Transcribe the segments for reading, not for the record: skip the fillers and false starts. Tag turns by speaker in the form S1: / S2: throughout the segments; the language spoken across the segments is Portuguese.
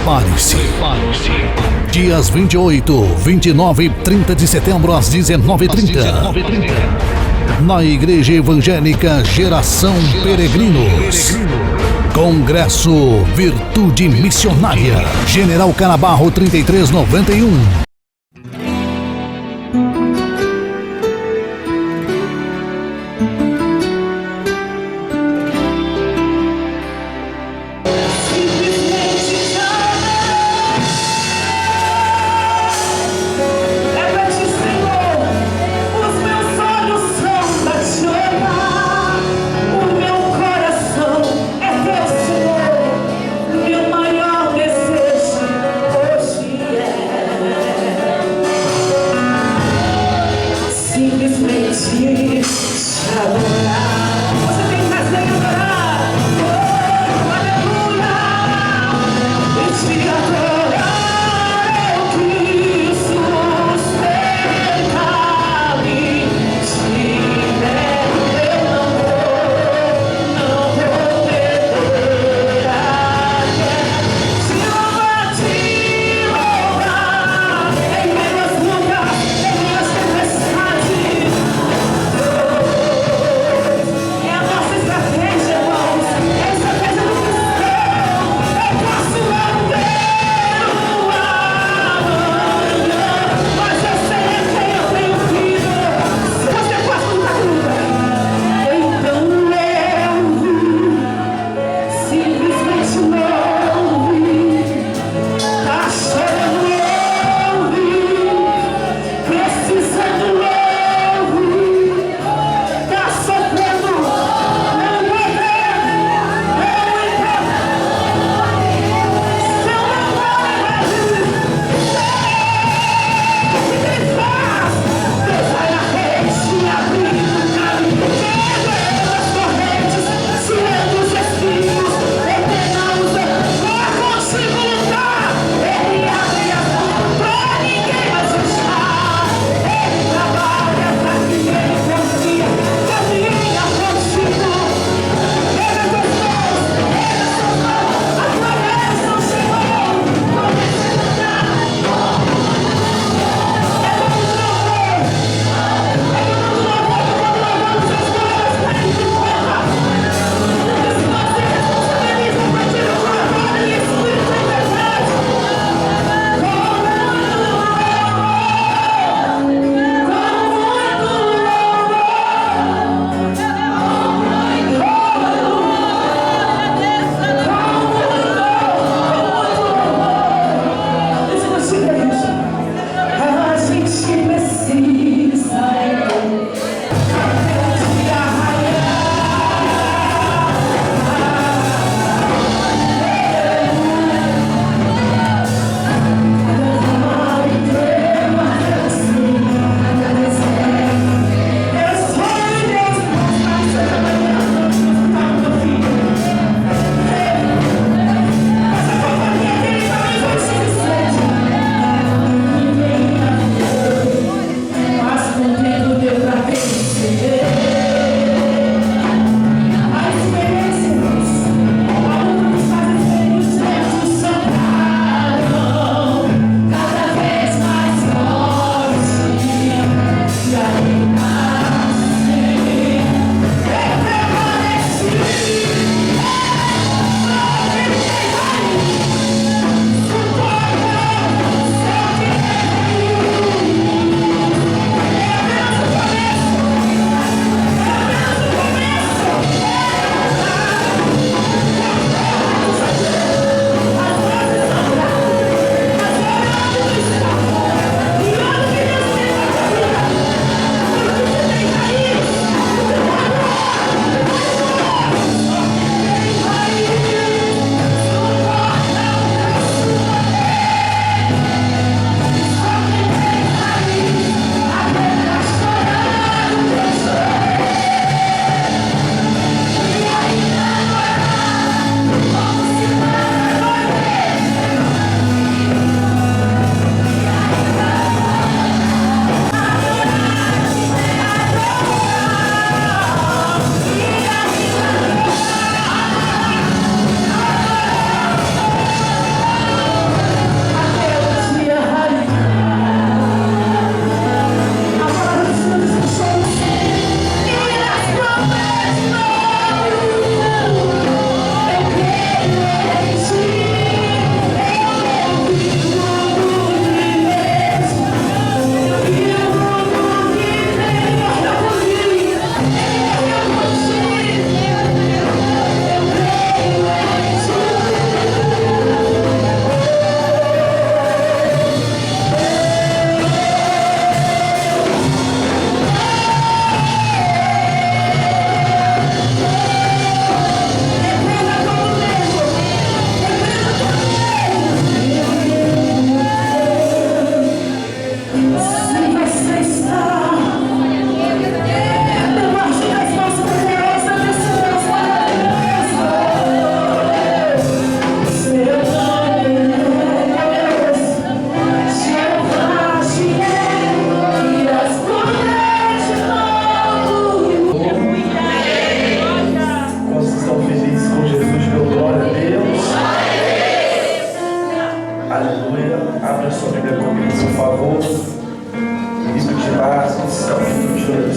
S1: Prepare-se. Dias 28, 29 e 30 de setembro às 19h30. Na Igreja Evangélica Geração Peregrinos. Congresso Virtude Missionária. General Canabarro 3391.
S2: Hoje é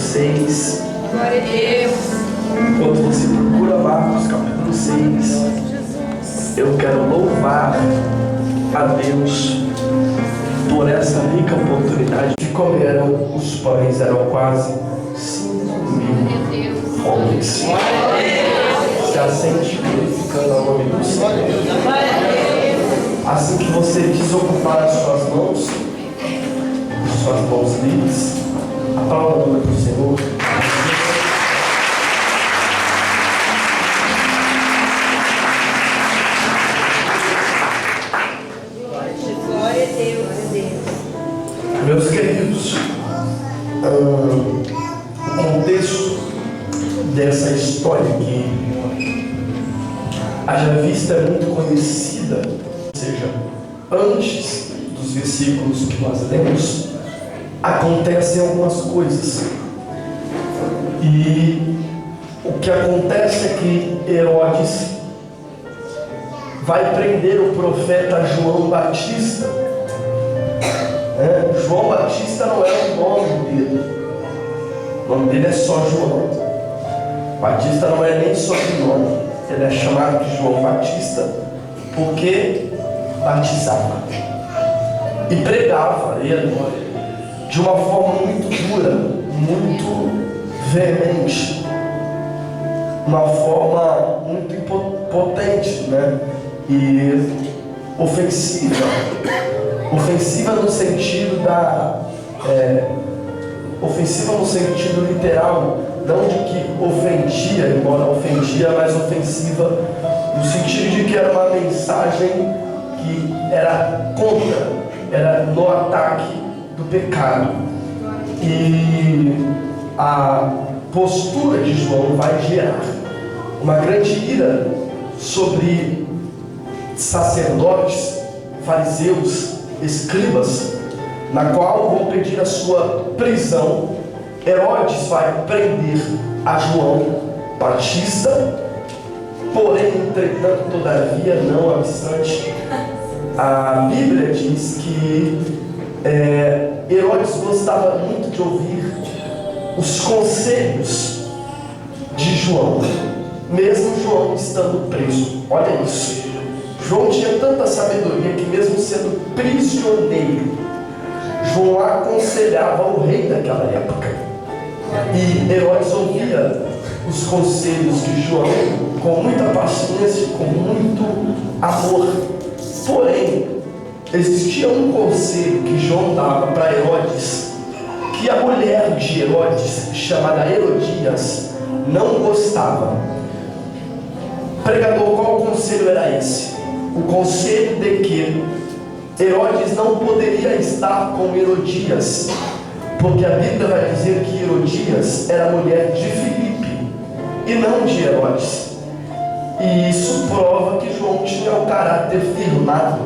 S2: 6.
S3: Glória a Deus.
S2: Enquanto você procura Marcos capítulo 6, eu quero louvar a Deus por essa rica oportunidade de comer os pães. Eram quase 5.000 homens. Se assente glorificando o nome do Senhor. Assim que você desocupar as suas mãos livres, aplauda o nome do Senhor.
S3: Glória a Deus.
S2: Meus queridos, o contexto dessa história que haja vista é muito conhecida, ou seja, antes dos versículos que nós lemos, acontecem algumas coisas. E o que acontece é que Herodes vai prender o profeta João Batista. João Batista não é o nome dele. O nome dele é só João. Batista não é nem sobrenome. Ele é chamado de João Batista porque batizava e pregava ele de uma forma muito dura, muito veemente, uma forma muito potente, né? E ofensiva no sentido ofensiva no sentido literal, não de que ofendia, embora ofendia, mas ofensiva no sentido de que era uma mensagem que era contra, era no ataque do pecado. E a postura de João vai gerar uma grande ira sobre sacerdotes, fariseus, escribas, na qual vão pedir a sua prisão. Herodes vai prender a João Batista, porém, entretanto, todavia, não obstante, a Bíblia diz que Herodes gostava muito de ouvir os conselhos de João, mesmo João estando preso. Olha isso. João tinha tanta sabedoria que, mesmo sendo prisioneiro, João aconselhava o rei daquela época. E Herodes ouvia os conselhos de João com muita paciência, com muito amor. Porém, existia um conselho que João dava para Herodes, que a mulher de Herodes, chamada Herodias, não gostava. Pregador, qual conselho era esse? O conselho de que Herodes não poderia estar com Herodias, porque a Bíblia vai dizer que Herodias era mulher de Filipe e não de Herodes. E isso prova que João tinha o caráter firmado,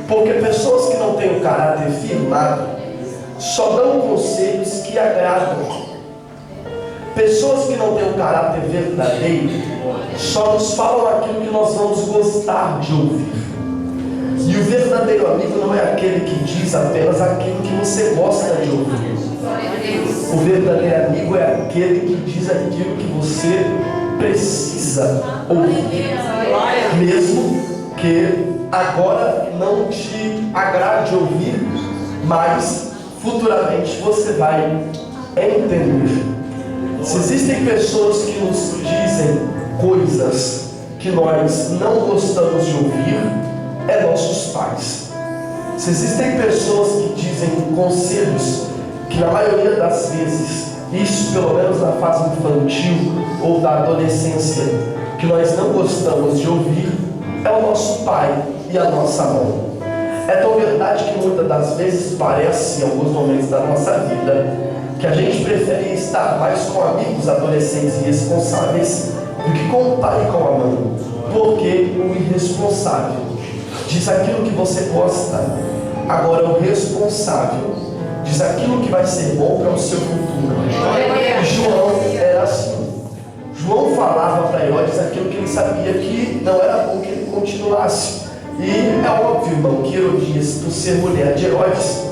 S2: porque pessoas que não têm o caráter firmado só dão conselhos que agradam. Pessoas que não têm o caráter verdadeiro só nos falam aquilo que nós vamos gostar de ouvir. E o verdadeiro amigo não é aquele que diz apenas aquilo que você gosta de ouvir. O verdadeiro amigo é aquele que diz aquilo que você precisa ouvir, mesmo que agora não te agrade ouvir, mas futuramente você vai entender. Se existem pessoas que nos dizem coisas que nós não gostamos de ouvir, é nossos pais. Se existem pessoas que dizem conselhos que na maioria das vezes, isso pelo menos na fase infantil ou da adolescência, que nós não gostamos de ouvir, é o nosso pai e a nossa mãe. É tão verdade que muitas das vezes parece, em alguns momentos da nossa vida, que a gente prefere estar mais com amigos adolescentes e responsáveis do que com o pai e com a mãe, porque o irresponsável diz aquilo que você gosta, agora o responsável diz aquilo que vai ser bom para o seu futuro. João era assim. João falava para Herodes aquilo que ele sabia que não era bom que ele continuasse. E é óbvio, irmão, que Herodias, por ser mulher de Herodes,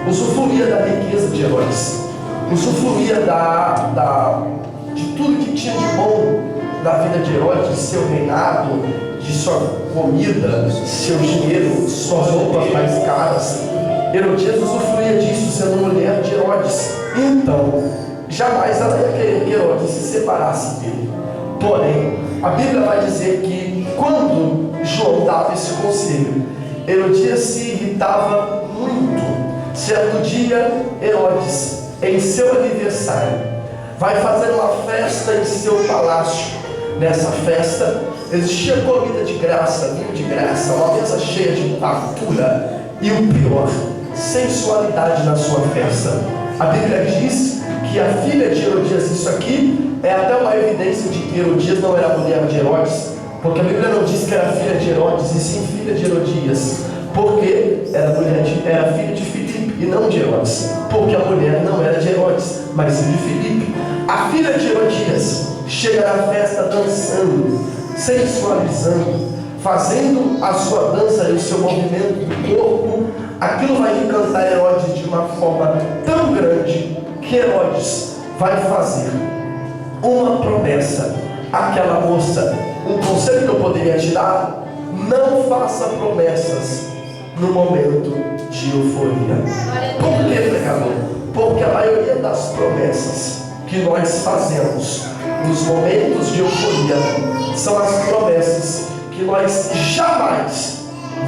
S2: usufruía da riqueza de Herodes. usufruía de tudo que tinha de bom na vida de Herodes, de seu reinado, de sua comida, seu dinheiro, suas roupas mais caras. Herodias usufruía disso, sendo mulher de Herodes. Então, jamais ela ia querer que Herodes se separasse dele. Porém, a Bíblia vai dizer que quando João dava esse conselho, Herodias se irritava muito. Certo dia, Herodes, em seu aniversário, vai fazer uma festa em seu palácio. Nessa festa existia comida de graça, vinho de graça, uma mesa cheia de fartura e o pior, sensualidade na sua festa. A Bíblia diz que a filha de Herodias, isso aqui é até uma evidência de que Herodias não era mulher de Herodes, porque a Bíblia não diz que era filha de Herodes, e sim filha de Herodias, porque era filha de Filipe e não de Herodes, porque a mulher não era de Herodes, mas sim de Filipe. A filha de Herodias chega na festa dançando, sensualizando, fazendo a sua dança e o seu movimento do corpo. Aquilo vai encantar Herodes de uma forma tão grande que Herodes vai fazer uma promessa àquela moça. Um conselho que eu poderia te dar: não faça promessas no momento de euforia. Por que, pregador? Porque a maioria das promessas que nós fazemos nos momentos de euforia são as promessas que nós jamais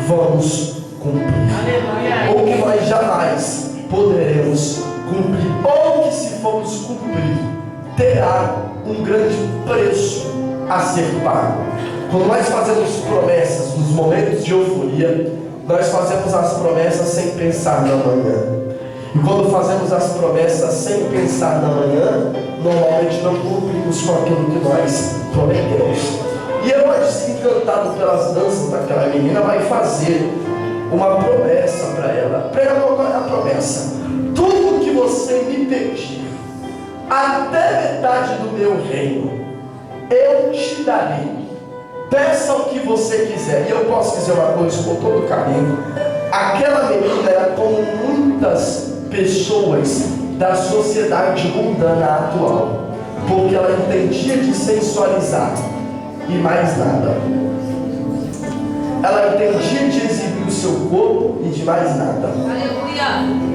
S2: vamos cumprir, ou que nós jamais poderemos cumprir, ou que, se formos cumprir, terá um grande preço a ser pago. Quando nós fazemos promessas nos momentos de euforia, nós fazemos as promessas sem pensar na manhã. E quando fazemos as promessas sem pensar na manhã, normalmente não cumprimos com aquilo que nós prometemos. E Herodes, encantado pelas danças daquela menina, vai fazer uma promessa para ela. Pregador, qual é a promessa? Tudo que você me pedir, até metade do meu reino, eu te darei. Peça o que você quiser. E eu posso dizer uma coisa com todo carinho: aquela menina era como muitas pessoas da sociedade mundana atual, porque ela entendia de sensualizar e mais nada. Ela entendia de exibir o seu corpo e de mais nada.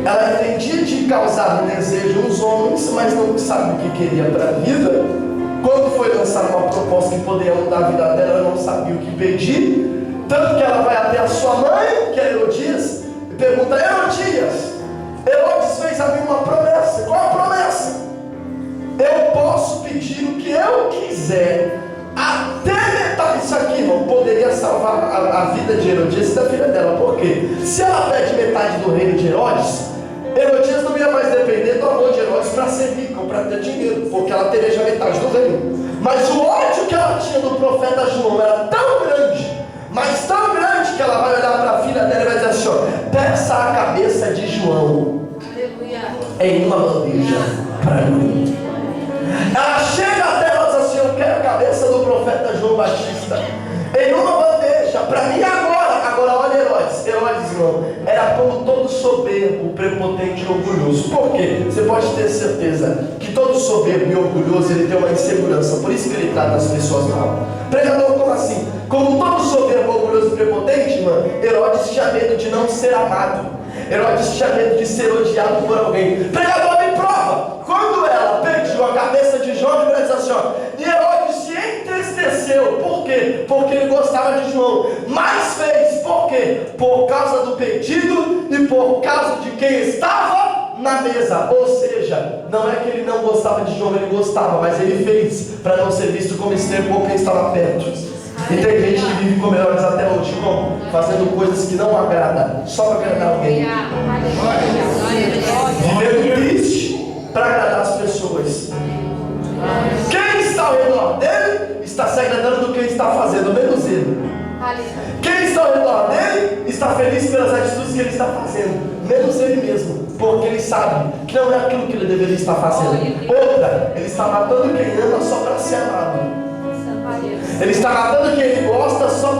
S2: Ela entendia de causar desejo nos homens, mas não sabe o que queria para a vida. Quando foi lançar uma proposta que poderia mudar a vida dela, ela não sabia o que pedir. Tanto que ela vai até a sua mãe, que é Herodias, e pergunta: Herodias, Herodes fez a mim uma promessa. Qual a promessa? Eu posso pedir o que eu quiser, até metade. Isso aqui, irmão, poderia salvar a vida de Herodias e da filha dela. Por quê? Se ela pede metade do reino de Herodes, Herodias não ia mais depender do amor de Herodes para ser rica ou para ter dinheiro, porque ela teria já metade do reino. Mas o ódio que ela tinha do profeta João era tão grande, mas tão grande, que ela vai olhar para a filha dela e vai dizer assim: ó, peça a cabeça de João em uma bandeja para mim. Ela chega até ela e diz assim: eu quero a cabeça do profeta João Batista em uma bandeja para mim agora. Agora olha Herodes, irmão, era como todo soberbo, prepotente e orgulhoso. Por quê? Você pode ter certeza que todo soberbo e orgulhoso, ele tem uma insegurança, por isso que ele trata as pessoas mal. Pregador, como assim? Como todo soberbo, orgulhoso e prepotente, irmão, Herodes tinha medo de não ser amado. Herodes tinha medo de ser odiado por alguém. Pregador, me prova. Quando ela pediu a cabeça de João, ele diz assim, ó, e Herodes se entristeceu. Por quê? Porque ele gostava de João. Mas fez, por quê? Por causa do pedido e por causa de quem estava na mesa. Ou seja, não é que ele não gostava de João, ele gostava, mas ele fez para não ser visto como estranho por quem estava perto. E tem gente que vive com Herodes até hoje, irmão, fazendo coisas que não agradam, só para agradar alguém. Vivendo triste para agradar as pessoas. Quem está ao redor dele está se agradando do que ele está fazendo, menos ele. Quem está ao redor dele está feliz pelas atitudes que ele está fazendo, menos ele mesmo, porque ele sabe que não é aquilo que ele deveria estar fazendo. Outra, ele está matando quem ama só para ser amado. Ele está matando quem ele gosta só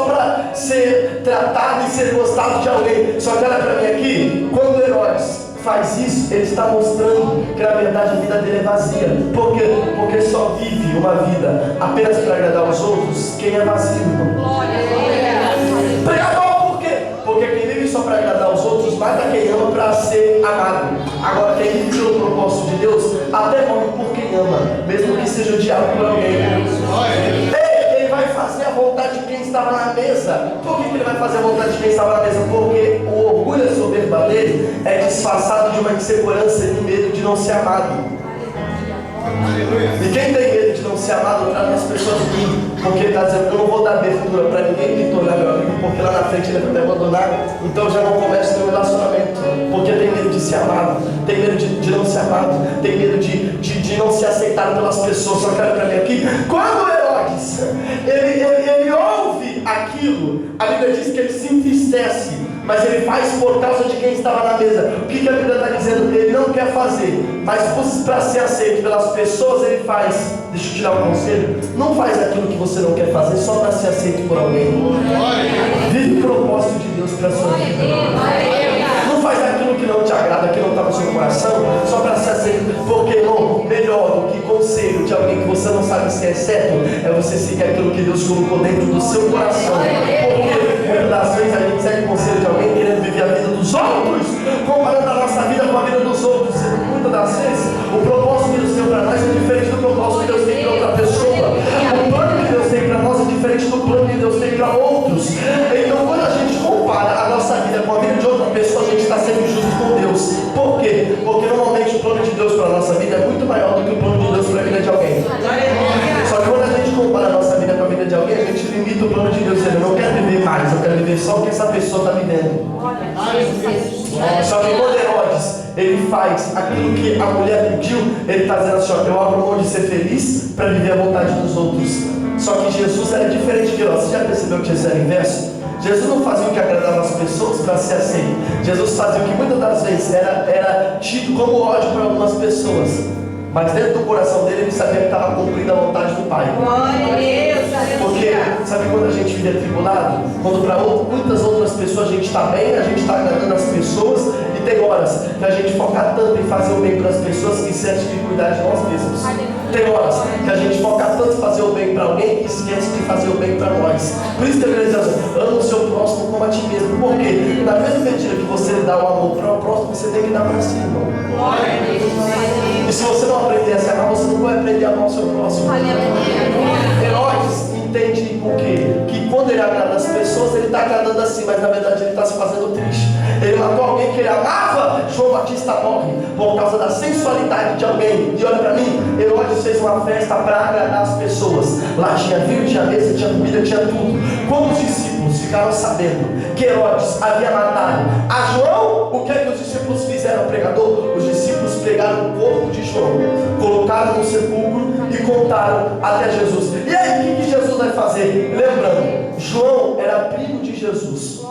S2: para ser tratado e ser gostado de alguém. Só que olha para mim aqui, quando Herodes faz isso, ele está mostrando que na verdade a vida dele é vazia. Por quê? Porque só vive uma vida apenas para agradar os outros quem é vazio, irmão. Pregador, por quê? Porque quem vive só para agradar os outros mata quem ama para ser amado. Agora quem vive pelo propósito de Deus até morre por quem ama, mesmo que seja odiado por alguém. Ele vai fazer a vontade de quem estava na mesa. Por que ele vai fazer a vontade de quem estava na mesa? Porque o orgulho e a soberba dele é disfarçado de uma insegurança e de medo de não ser amado. E quem tem medo de não ser amado trata as pessoas bem, porque ele está dizendo: eu não vou dar abertura para ninguém me tornar meu amigo, porque lá na frente ele vai me abandonar, então já não começa meu relacionamento, porque tem medo de ser amado, tem medo de não ser amado, tem medo de não ser aceitado pelas pessoas. Só quero para mim aqui, quando Herodes ele ouve aquilo, a Bíblia diz que ele se entristece, mas ele faz por causa de quem estava na mesa. O que a Bíblia está dizendo? Ele não quer fazer, mas para ser aceito pelas pessoas ele faz. Deixa eu tirar um conselho: não faz aquilo que você não quer fazer só para ser aceito por alguém. Vive o propósito de Deus para a sua vida. Não faz aquilo que não te agrada, que não está no seu coração, só para ser aceito. Porque, irmão, melhor do que conselho de alguém que você não sabe se é certo é você seguir aquilo que Deus colocou dentro do seu coração. Porque muitas das vezes a gente segue conselho de alguém querendo viver a vida dos outros, comparando a nossa vida com a vida dos outros. Muitas das vezes o propósito que Deus tem para nós é diferente do propósito que Deus tem para outra pessoa. O plano que Deus tem para nós é diferente do plano que Deus tem para outros. Então, quando a gente compara a nossa vida com a vida de outra pessoa, a gente está sendo justo com Deus. Por quê? Porque normalmente o plano de Deus para a nossa vida é muito maior do que o plano de Deus para a vida de alguém. Só que quando a gente compara a nossa vida com a vida de alguém, a gente limita o plano de Deus. Eu não quero viver mais, eu quero viver só o que essa pessoa está vivendo. Só que quando Herodes ele faz aquilo que a mulher pediu, ele está dizendo assim: ó, eu abro mão de ser feliz para viver a vontade dos outros. Só que Jesus era diferente de Herodes. Você já percebeu que Jesus era inverso? Jesus não fazia o que agradava as pessoas para ser aceito. Jesus fazia o que muitas das vezes era tido como ódio para algumas pessoas, mas dentro do coração dele ele sabia que estava cumprindo a vontade do Pai. Porque sabe quando a gente vive atribulado? Quando para muitas outras pessoas a gente está bem, a gente está agradando as pessoas, e tem horas que a gente foca tanto em fazer o bem para as pessoas que esquece de cuidar de nós mesmos. Tem horas que a gente foca tanto em fazer o bem para alguém que esquece de fazer o bem para nós. Por isso que a Bíblia diz: ama o seu próximo como a ti mesmo. Por quê? Na mesma medida que você dá o amor para o próximo, você tem que dar para si, irmão. E se você não aprender a se amar, você não vai aprender a amar o seu próximo. Herodes entende o quê? Que quando ele agrada as pessoas, ele está agradando assim, mas na verdade ele está se fazendo triste. Ele matou alguém que ele amava. João Batista morre por causa da sensualidade de alguém. E olha para mim, Herodes fez uma festa para agradar as pessoas. Lá tinha vinho, tinha mesa, tinha comida, tinha tudo. Quando os discípulos ficaram sabendo que Herodes havia matado a João, o que é que os discípulos fizeram, pregador? Os discípulos pegaram o corpo de João, colocaram no sepulcro e contaram até Jesus. E aí, o que Jesus vai fazer? Lembrando, João era primo de Jesus.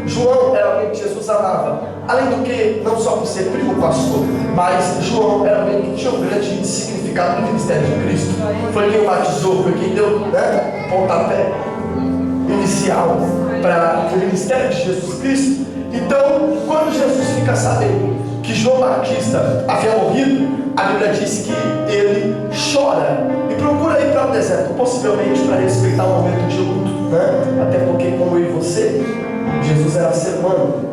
S2: João era alguém que Jesus amava. Além do que, não só por ser primo pastor, mas João era alguém que tinha um grande significado no ministério de Cristo. Foi quem o batizou, foi quem deu pontapé inicial para o ministério de Jesus Cristo. Então, quando Jesus fica sabendo que João Batista havia morrido, a Bíblia diz que ele chora e procura ir para o deserto, possivelmente para respeitar um momento de luto, né? Até porque, como eu e você, Jesus era ser humano.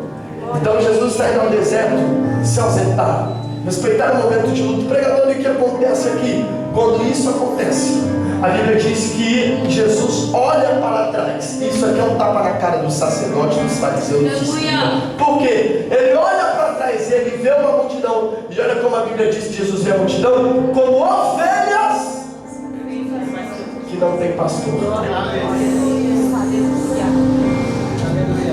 S2: Então Jesus está indo ao deserto se ausentar, respeitar o momento de luto. Pregador, o que acontece aqui? Quando isso acontece, a Bíblia diz que Jesus olha para trás. Isso aqui é um tapa na cara dos sacerdotes, dos fariseus. Por quê? Ele olha para trás e ele vê uma multidão. E olha como a Bíblia diz que Jesus vê a multidão como ovelhas que não tem pastor.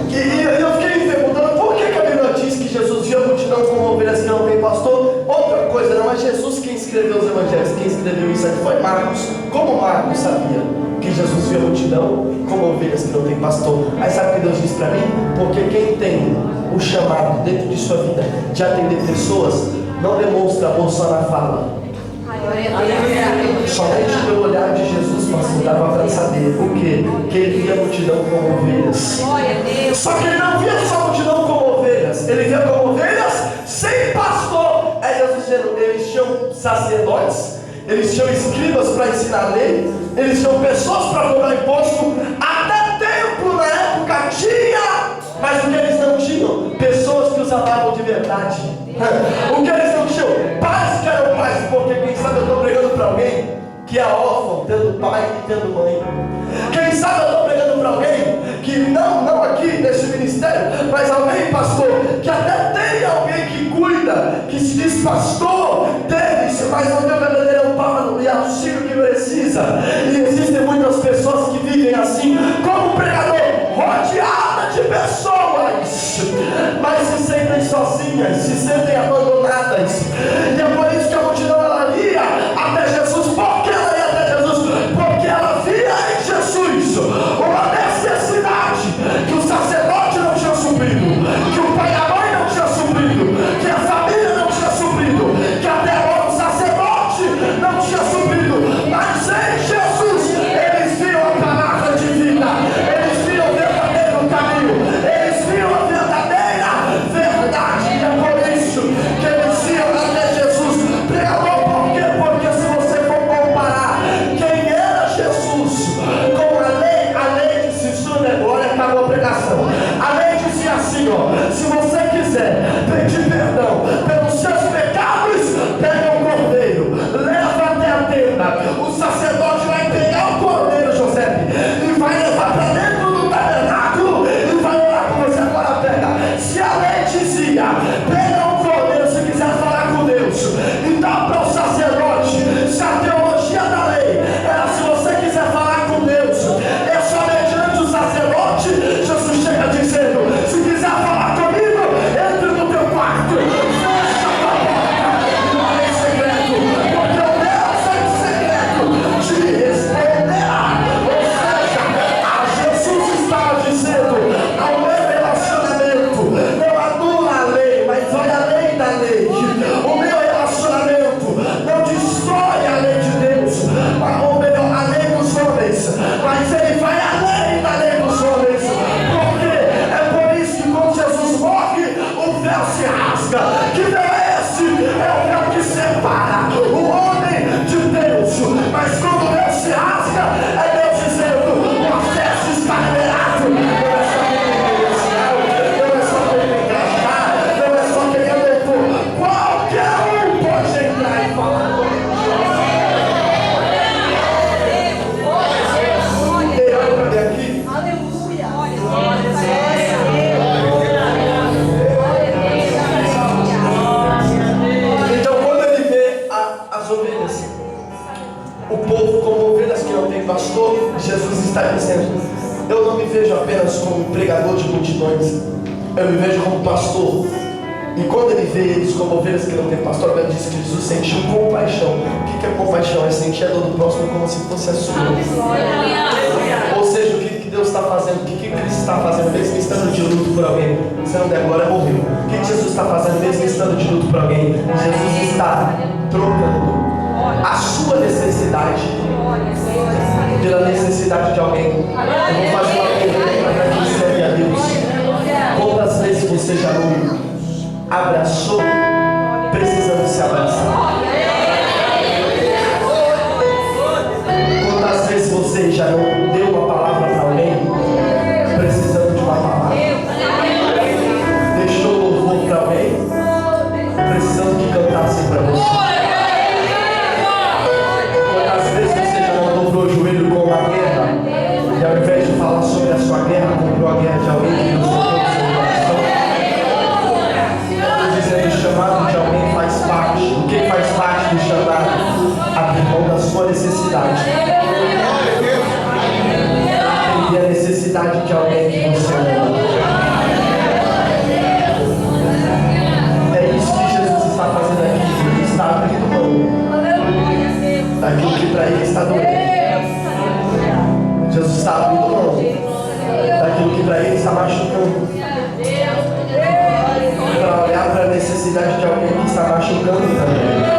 S2: E eu fiquei me perguntando por que a Bíblia diz que Jesus viu a multidão como ovelhas que não tem pastor. Outra coisa, não é Jesus quem escreveu os evangelhos. Quem escreveu isso aqui foi Marcos. Como Marcos sabia que Jesus viu a multidão como ovelhas que não tem pastor? Aí sabe o que Deus diz para mim? Porque quem tem o chamado dentro de sua vida de atender pessoas, não demonstra amor só na fala. Somente pelo olhar de Jesus, pastor, dava para saber o quê? Que ele via a multidão como ovelhas. Só que ele não via só a multidão como ovelhas, ele via como ovelhas tinham sacerdotes, eles tinham escribas para ensinar a lei, eles tinham pessoas para cobrar imposto, até templo na época tinha, mas o que eles não tinham? Pessoas que os amavam de verdade. O que eles não tinham? Pais que eram pais, porque quem sabe eu estou pregando para alguém que é órfão, tendo pai e tendo mãe. Quem sabe eu estou pregando para alguém que não aqui nesse ministério, mas alguém, pastor, que até tem alguém que cuida, que se diz pastor deles, mas não tem o verdadeiro amparo e auxílio que precisa. E existem muitas pessoas que vivem assim, como pregador, rodeada de pessoas, mas se sentem sozinhas, se sentem abandonadas. E é por isso que a multidão ela ia até Jesus. Por que ela ia até Jesus? Porque ela via em Jesus uma necessidade que o sacerdote não tinha suprido, que o pai e a mãe não tinha suprido, que a família não tinha suprido, que até agora o sacerdote não tinha suprido. Mas em Jesus eles viam a palavra de vida, eles viam o verdadeiro caminho, eles viam a verdadeira verdade. E é por isso que eles iam até Jesus. Pregador, por quê? Porque se você for comparar quem era Jesus com a lei disse: sua glória, acabou a pregação. A lei dizia assim, ó: se você quiser pedir perdão pelos seus pecados, pega um cordeiro, leva até a tenda. O sacerdote vai pegar o cordeiro, José, e vai levar para dentro do tabernáculo e vai orar com você. Agora pega. Se a lei dizia: pega um cordeiro se quiser falar com Deus, então para o sacerdote, se a teologia da lei era se você quiser falar com Deus, é só mediante o sacerdote. Jesus chega dizendo: se quiser falar comigo, entre no teu quarto, fecha a tua porta e vai em secreto, porque o Deus em secreto te responderá. Ou seja, a Jesus está dizendo: ao meu relacionamento não anula a lei, mas olha a lei da lei. O meu relacionamento não destrói a lei de Deus, ou melhor, a lei dos homens, mas ele vai além da lei dos homens. Porque é por isso que quando Jesus morre, o véu se rasga. Que véu é esse? É o véu que separa o homem de Deus. Mas quando o véu se rasga, é Deus dizendo: o acesso está liberado. Não é só quem tem engraxar, não é só quem é louco. Qualquer um pode entrar e falar. Ei, olha para mim aqui. Então, quando ele vê as ovelhas, o povo como ovelhas que não tem pastor, Jesus está dizendo: eu não me vejo apenas como pregador de multidões, eu me vejo como pastor. E quando ele vê eles como ovelhas que não tem pastor, ele diz que Jesus sentiu compaixão. O que é compaixão? É sentir a dor do próximo como se fosse a sua. Ou seja, o que Deus está fazendo? O que Cristo está fazendo mesmo estando de luto por alguém? Se não der glória, morreu. O que Jesus está fazendo mesmo estando de luto por alguém? Jesus está trocando a sua necessidade pela necessidade de alguém. Eu vou fazer uma pergunta para quem serve a Deus. Quantas vezes você já não abraçou precisando se abraçar? Quantas vezes você já não deu uma palavra para alguém precisando de uma palavra? Deixou louvor para alguém precisando que cantasse para você? Quantas vezes você já não dobrou o joelho com uma guerra e ao invés de falar sobre a sua guerra, comprou a guerra de alguém que não sofreu do seu coração? Dizendo: o chamado de alguém faz parte. O que faz parte do chamado? Abrir mão da sua necessidade. E a necessidade de alguém que você ama. É isso que Jesus está fazendo aqui. Ele está abrindo mão daquilo que para ele está doendo. Jesus está abrindo mão daquilo que para ele está machucando, para olhar para a necessidade de alguém que está machucando também.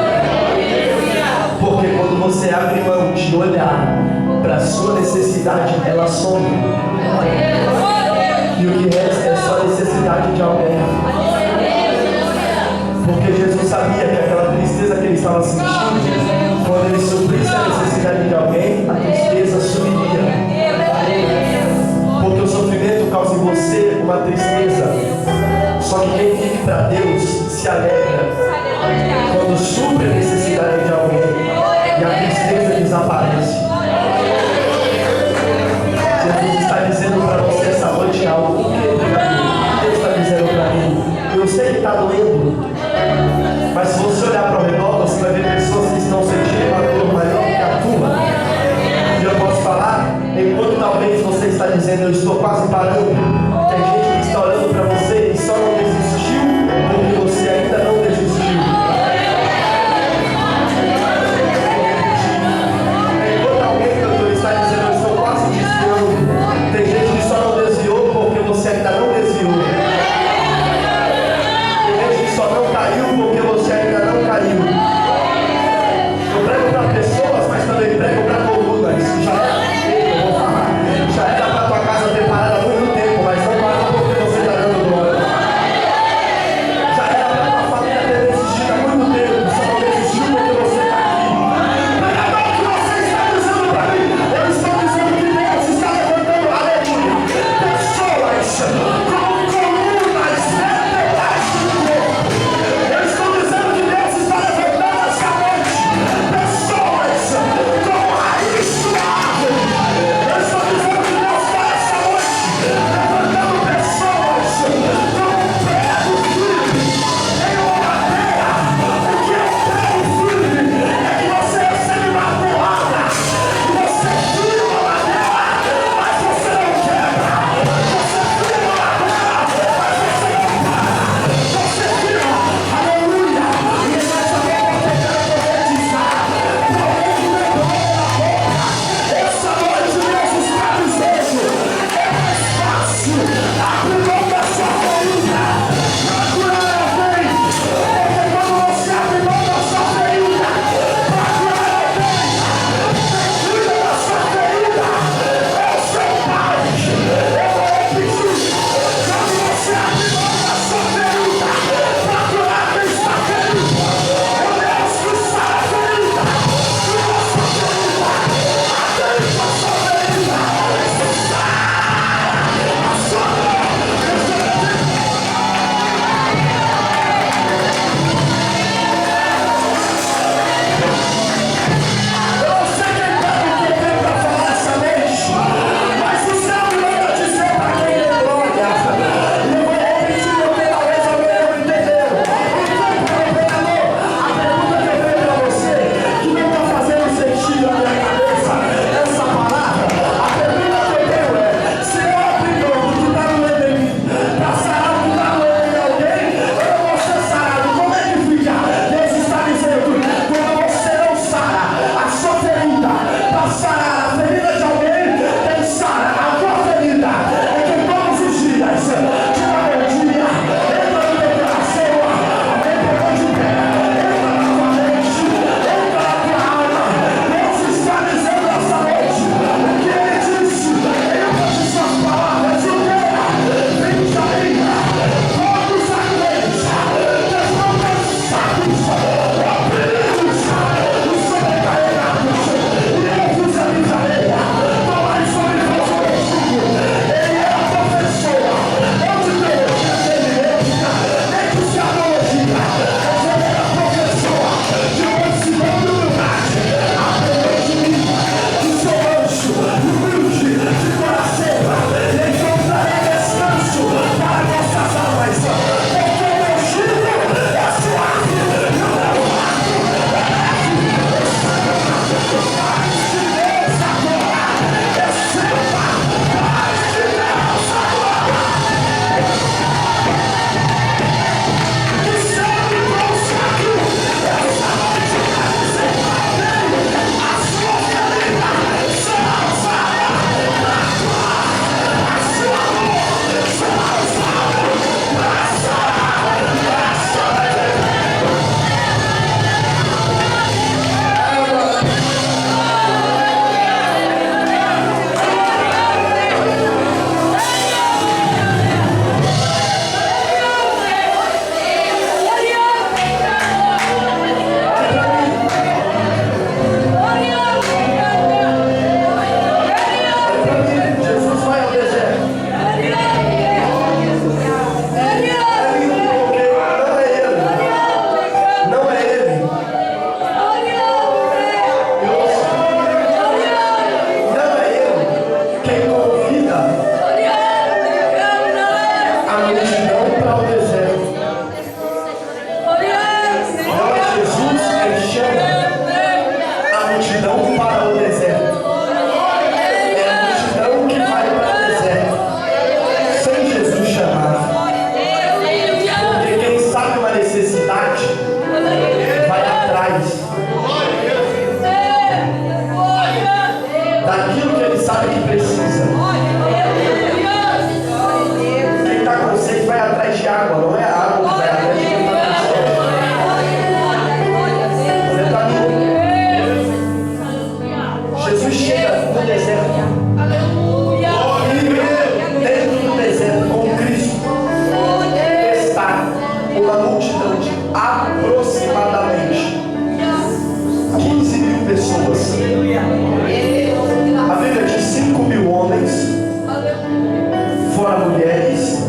S2: Porque quando você abre mão de olhar para a sua necessidade, ela some. E o que resta é só a necessidade de alguém. Porque Jesus sabia que aquela tristeza que ele estava uma tristeza. Só que quem vive para Deus se alegra quando supre a necessidade de alguém e a tristeza desaparece. Jesus está dizendo para você essa noite algo. O que Deus está dizendo para mim? Eu sei que está doendo, mas se você olhar para o redor, você vai ver pessoas que estão sentindo uma dor maior que a tua. E eu posso falar, enquanto talvez você está dizendo, eu estou quase parando, tem gente que está olhando para você e só não desistiu porque você ainda não desistiu. Enquanto alguém está dizendo, eu estou quase desviando, tem gente que só não desviou porque você ainda não desviou. Só não caiu porque você ainda não caiu. Eu prego para pessoas, mas também prego para colunas. Isso já era feito, eu vou falar. Já era para tua casa preparada há muito tempo, mas não parou porque para mulheres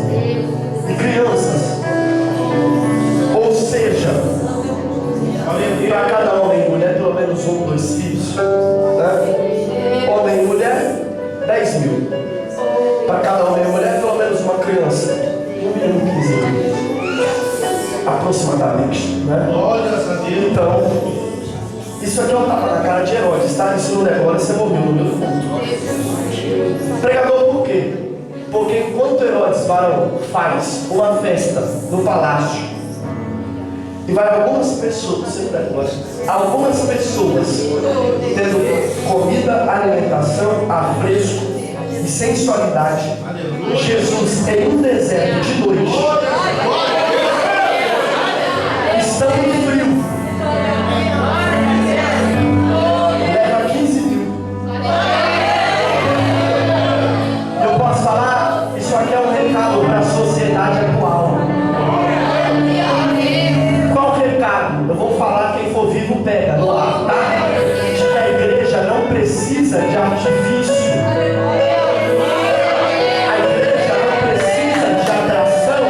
S2: e crianças. Ou seja, para cada homem e mulher, pelo menos 1 ou 2 filhos, né? Homem e mulher, 10 mil. Para cada homem e mulher, pelo menos uma criança, no mínimo 15 mil. Aproximadamente, né? Então, isso aqui é um tapa na cara de Herodes, tá? Isso não demora, você morreu no meu culto. Pregador, por quê? Porque enquanto Herodes varão faz uma festa no palácio, e vai algumas pessoas tendo comida, alimentação, afresco e sensualidade, Jesus em um deserto de noite, estando frio, leva 15 mil. Eu posso falar? Isso aqui é um recado para a sociedade atual. Qual recado? Eu vou falar, quem for vivo pega no ar, tá? De que a igreja não precisa de artifício. A igreja não precisa de atração.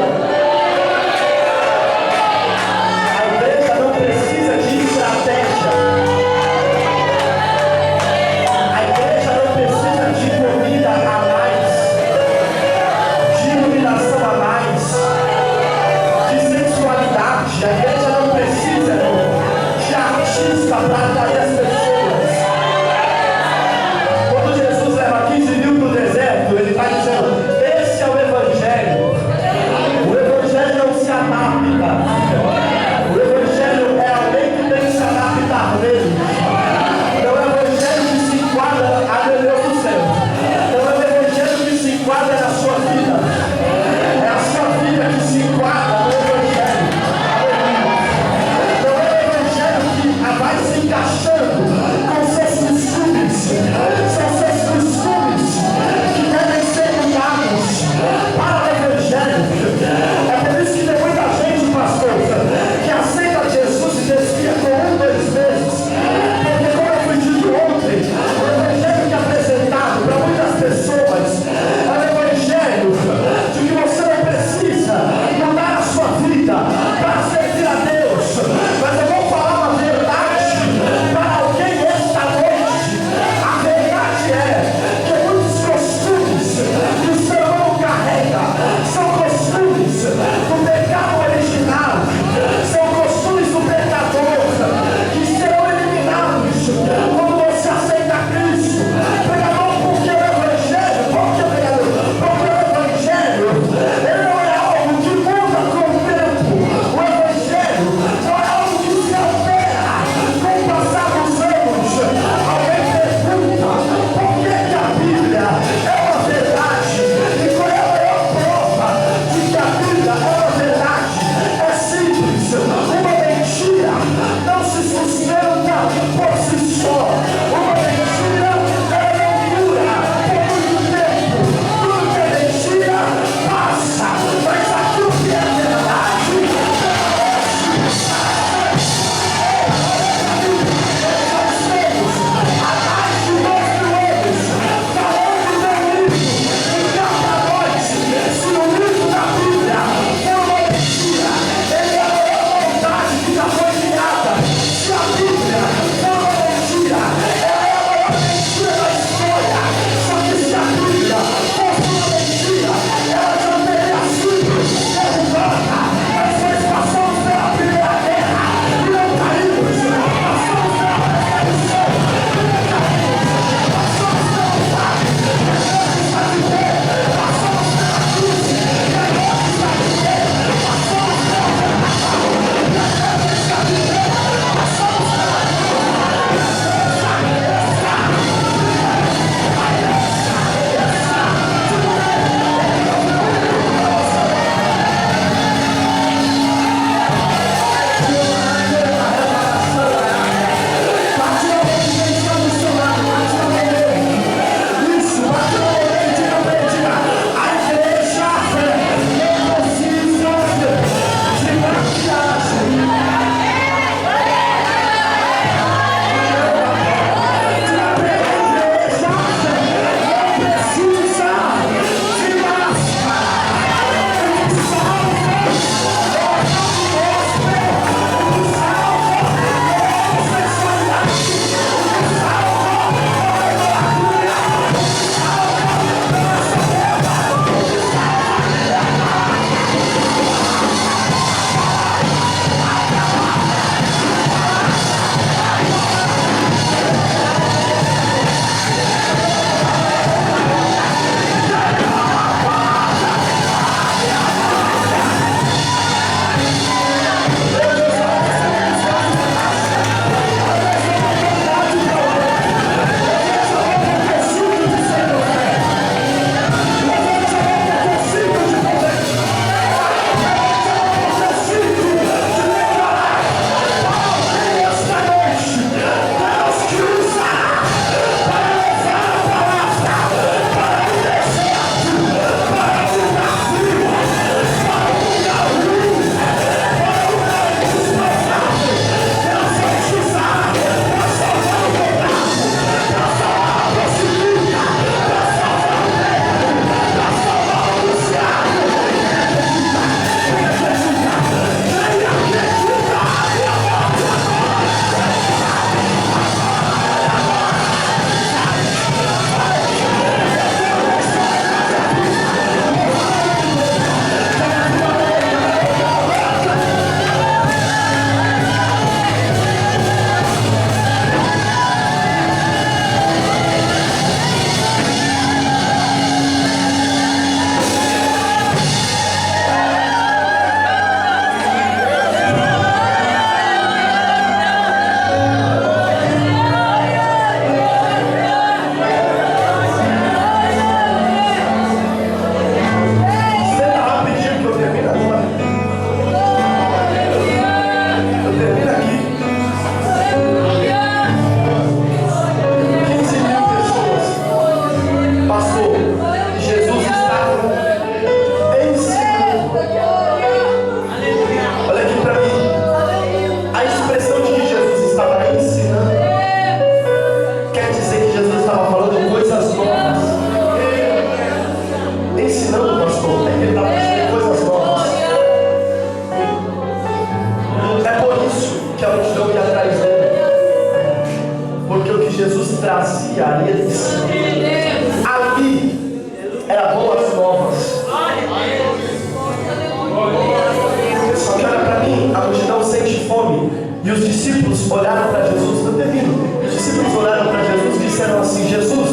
S2: discípulos olharam para Jesus, não termino. Os discípulos olharam para Jesus e disseram assim: Jesus,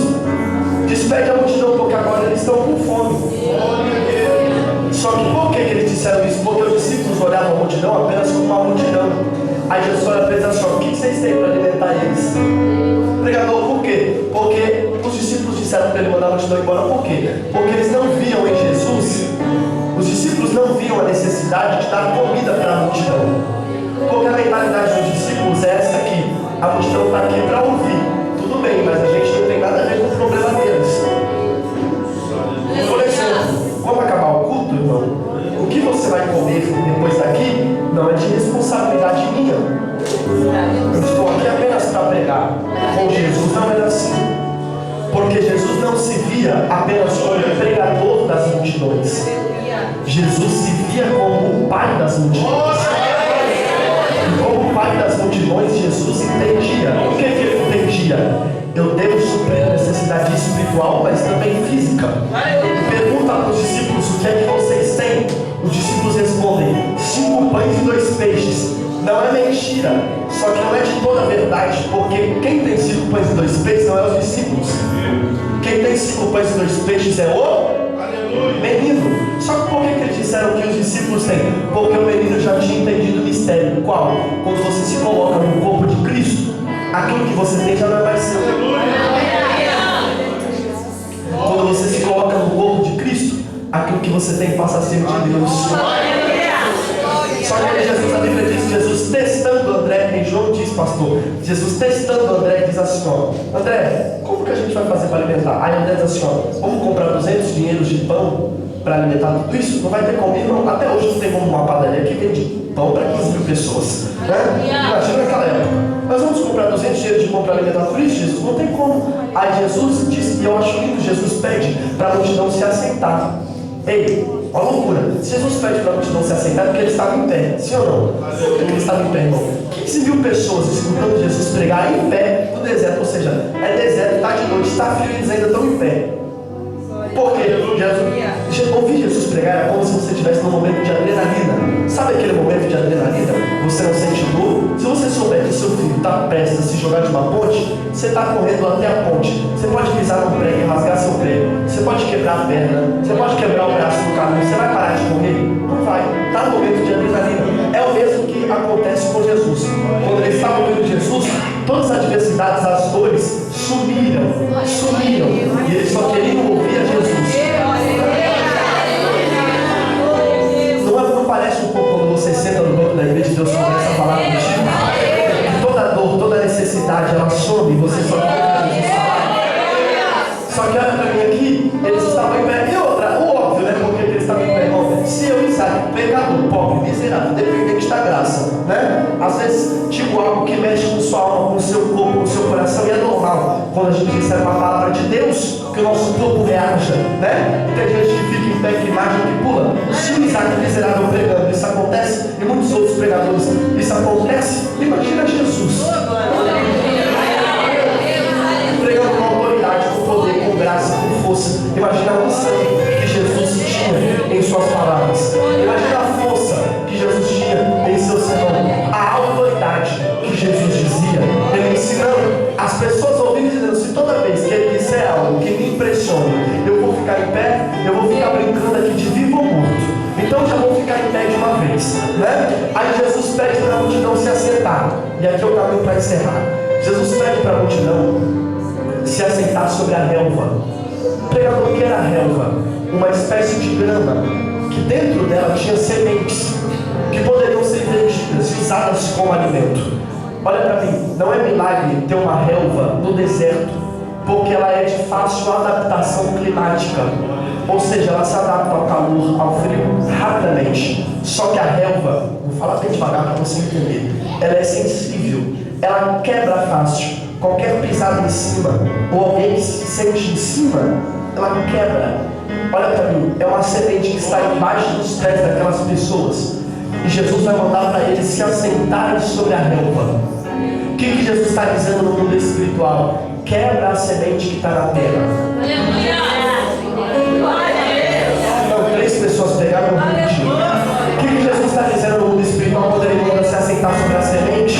S2: despede a multidão, porque agora eles estão com fome. Só que por que eles disseram isso? Porque os discípulos olhavam a multidão apenas como uma multidão. Aí Jesus olha para eles assim: o que vocês têm para alimentar eles? Pregador, por quê? Porque os discípulos disseram para ele mandar a multidão embora. Por quê? Porque eles não viam em Jesus, os discípulos não viam a necessidade de dar comida para a multidão. Porque a mentalidade dos discípulos é essa aqui: a multidão está aqui para ouvir. Tudo bem, mas a gente não tem nada a ver com o problema deles. Por exemplo, vamos acabar o culto, irmão? O que você vai comer depois daqui não é de responsabilidade minha. Eu estou aqui apenas para pregar. Com Jesus não era assim. Porque Jesus não se via apenas como o pregador das multidões. Jesus se via como o pai das multidões. E como o pai das multidões, Jesus entendia. O que ele entendia? Eu devo suprir a necessidade espiritual, mas também física. Pergunta para os discípulos: o que é que vocês têm? Os discípulos respondem: 5 pães e 2 peixes. Não é mentira, só que não é de toda a verdade, porque quem tem 5 pães e 2 peixes não é os discípulos. Quem tem 5 pães e 2 peixes é o menino. Só que por que eles disseram que os discípulos têm? Porque o menino já tinha entendido o mistério. Qual? Quando você se coloca no corpo de Cristo, aquilo que você tem já não é mais seu. Quando você se coloca no corpo de Cristo, aquilo que você tem passa a ser de Deus. Só que Jesus, a Bíblia diz, Jesus testando André, em João diz, pastor, Jesus testando André, diz assim: ó, André, como que a gente vai fazer para alimentar? Aí André diz assim: ó, vamos comprar 200 dinheiros de pão para alimentar tudo isso? Não vai ter como, não. Até hoje não tem como uma padaria que vende pão para 15 mil pessoas, né? Imagina naquela época. Nós vamos comprar 200 dinheiros de pão para alimentar tudo isso? Jesus, não tem como. Aí Jesus diz, e eu acho lindo, Jesus pede para a multidão se assentar. Ei, uma loucura. Se Jesus pede para a multidão se assentar, porque ele estava em pé, sim ou não? Por que ele estava em pé, irmão? 15 mil pessoas escutando Jesus pregar em pé no deserto, ou seja, é deserto, está de noite, está frio e eles ainda estão em pé. Por quê? Ouvir Jesus pregar é como se você estivesse num momento de adrenalina. Sabe aquele momento de adrenalina? Você não sente dor. Se você souber que o seu filho está prestes a se jogar de uma ponte, você está correndo até a ponte. Você pode pisar no prego e rasgar seu prego. Você pode quebrar a perna. Você pode quebrar o braço no caminho. Você vai parar de correr? Não vai. Está no momento de adrenalina. É o mesmo que acontece com Jesus. Quando ele estava ouvindo Jesus, todas as adversidades, as dores sumiram. E eles só queriam ouvir a Jesus. Não parece um pouco quando você senta no banco da igreja e Deus começa a falar contigo? Toda dor, toda necessidade, ela some e você só quer Jesus falar. Só que olha para mim aqui, eles estavam em pé. E outra, o óbvio, né? Porque eles estavam em pé, irmão. Se eu, Isaac, pecador, pobre, miserável, dependente da graça, né? Às vezes, tipo algo que mexe com sua alma, com o seu corpo, com o seu coração, e é normal quando a gente recebe uma palavra de Deus, que o nosso corpo reaja, né? Tem gente que fica em pé, que imagem, que pula. Se o Isaac miserável pregando, isso acontece, e muitos outros pregadores, isso acontece, imagina Jesus. Pregando com autoridade, com poder, com graça, com força. Imagina a unção que Jesus tinha em suas palavras. Imagina a força que Jesus tinha em seu sermão. A autoridade que Jesus dizia. Ele ensinando as pessoas ouvindo, dizendo: se toda vez que ele disser algo que me impressione, eu vou ficar em pé, eu vou ficar brincando aqui de vivo ou morto. Então já vou ficar em pé de uma vez, né? Aí Jesus pede para a multidão se assentar. E aqui é o caminho para encerrar. Jesus pede para a multidão se assentar sobre a relva. Pregador, o que era a relva? Uma espécie de grama que dentro dela tinha sementes que poderiam ser vendidas e usadas como alimento. Olha para mim, não é milagre ter uma relva no deserto, porque ela é de fácil adaptação climática. Ou seja, ela se adapta ao calor, ao frio, rapidamente. Só que a relva, vou falar bem devagar para você entender, ela é sensível, ela quebra fácil. Qualquer pisada em cima, ou alguém que se sente em cima, ela quebra. Olha para mim, é uma semente que está embaixo dos pés daquelas pessoas. E Jesus vai mandar para eles se assentarem sobre a relva. O que Jesus está dizendo no mundo espiritual? Quebra a semente que está na terra. Não, 3 pessoas pegaram o vídeo. O que Jesus está dizendo no mundo espiritual quando ele manda se assentar sobre a semente?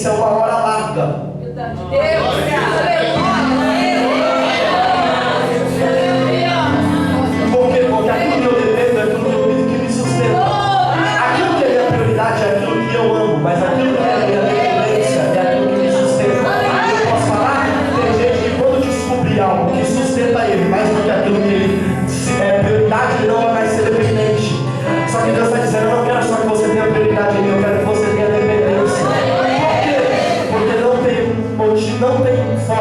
S2: dependência é uma hora larga. Por quê? Porque aquilo que eu dependo é aquilo que me sustenta. Aquilo que é minha prioridade é aquilo que eu amo, mas aquilo que é minha dependência é aquilo que me sustenta. Eu posso falar? Tem gente que quando descobrir algo que sustenta ele mais do que aquilo que ele é prioridade, ele não vai mais ser dependente. Só que Deus está dizendo, eu não quero só que você tenha prioridade em mim, eu quero que você tenha dependência. Por quê? Porque não tem motivo, não tem forma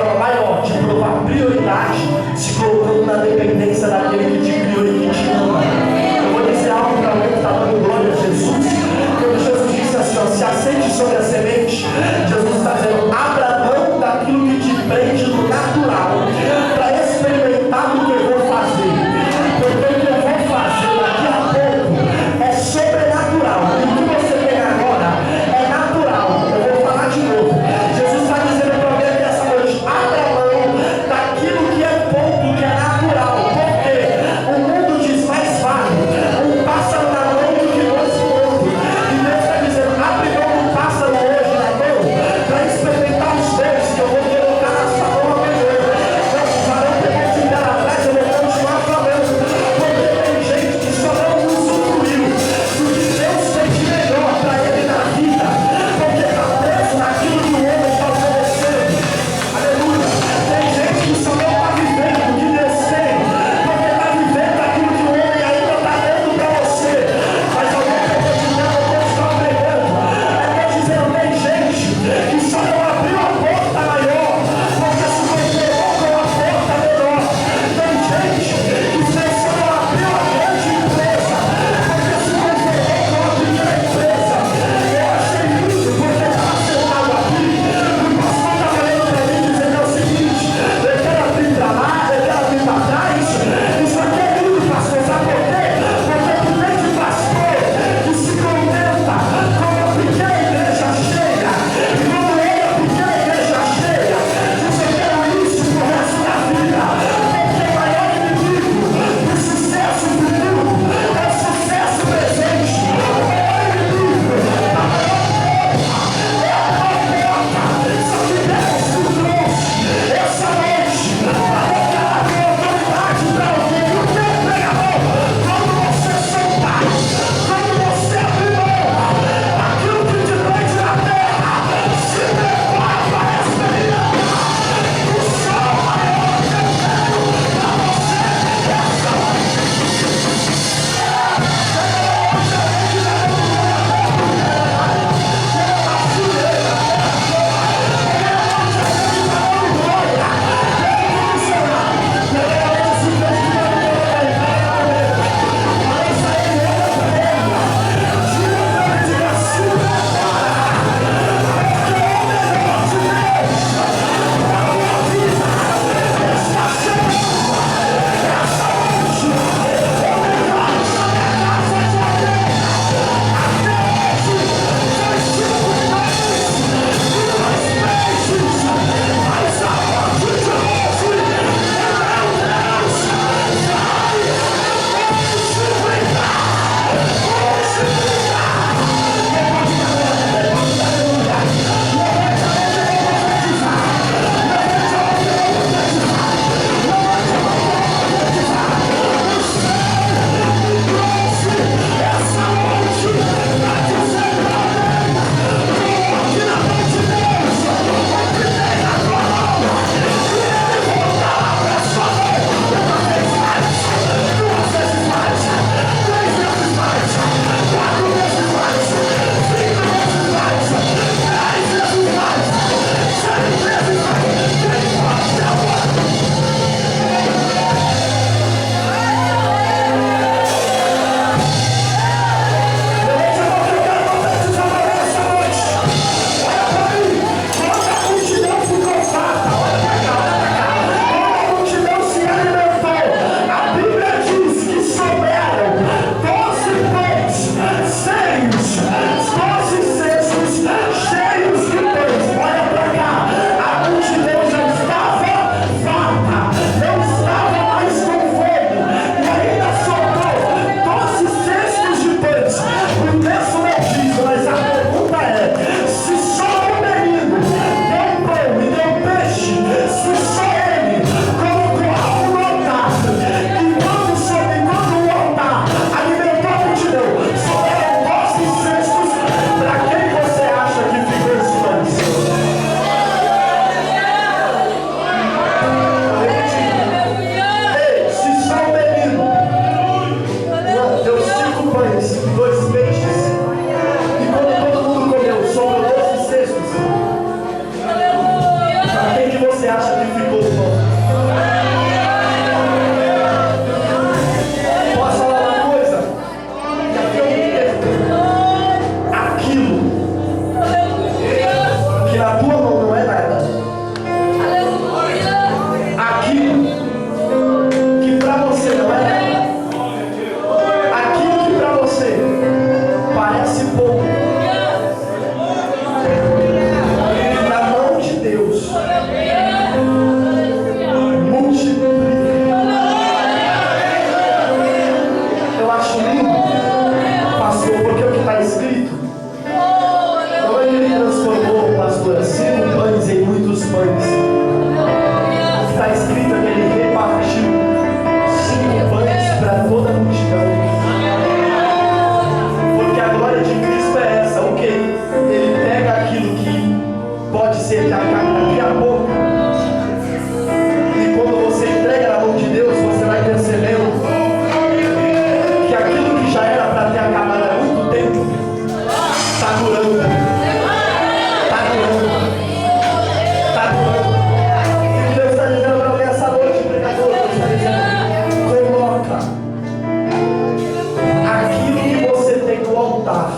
S2: altar.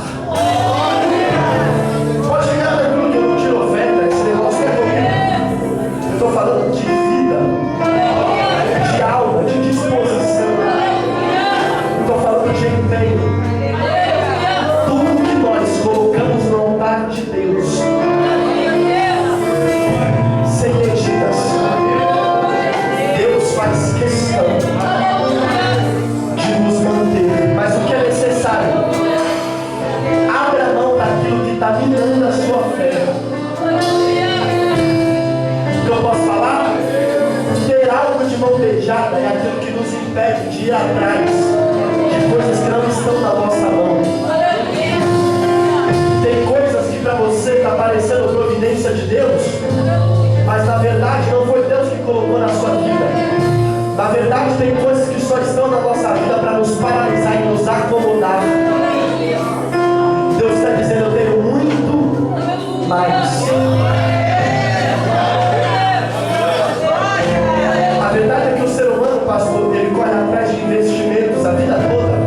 S2: Pode chegar tranquilo que eu não tiro oferta, esse negócio é comigo. Eu estou falando de vida, de alma, de disposição. Eu estou falando de empenho. Tudo que nós colocamos no altar de Deus, sem medidas, Deus faz questão de nos manter. Mas o que é necessário? Abra mão daquilo que está minando a sua fé. O que eu posso falar? Ter algo de mão beijada é aquilo que nos impede de ir atrás de coisas que não estão na nossa mão. Tem coisas que para você está parecendo providência de Deus, mas na verdade não foi Deus que colocou na sua vida. Na verdade tem coisas que só estão na nossa vida para nos paralisar e nos acomodar. Deus está dizendo: eu tenho muito mais. A verdade é que o ser humano, pastor, ele corre atrás de investimentos a vida toda,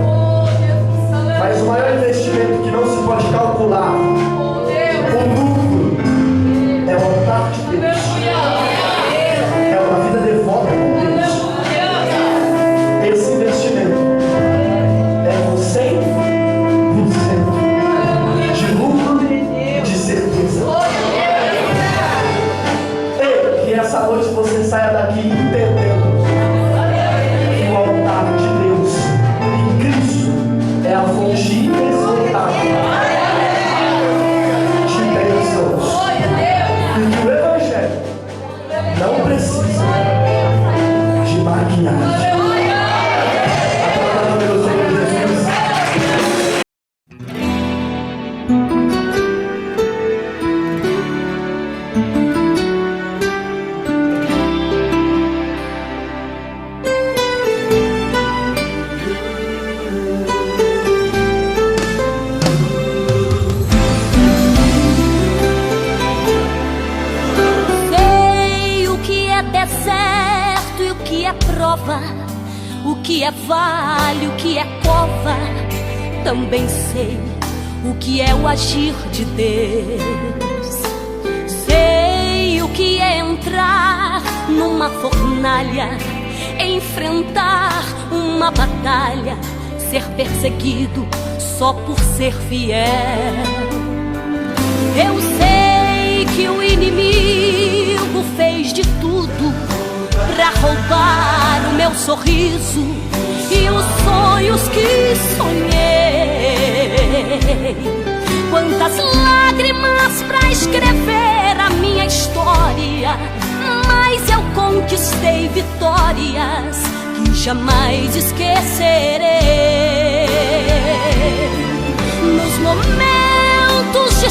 S2: mas o maior investimento que não se pode calcular, o lucro, é o altar de Deus. É uma vida devota com Deus. Esse investimento é com 100% de lucro, de certeza. Ei, que essa noite você saia daqui entendendo que o altar de Deus em Cristo é a fonte inesgotável de bênçãos. E que o Evangelho não precisa de maquiagem. Aplauda meu Senhor Jesus.
S4: Sei o que é deserto e o que é prova, o que é vale, o que é cova. Também sei o que é o agir de Deus. Sei o que é entrar numa fornalha, enfrentar uma batalha, ser perseguido só por ser fiel. Eu sei que o inimigo fez de tudo pra roubar o meu sorriso e os sonhos que sonhei. Quantas lágrimas pra escrever a minha história, mas eu conquistei vitórias que jamais esquecerei. Nos momentos de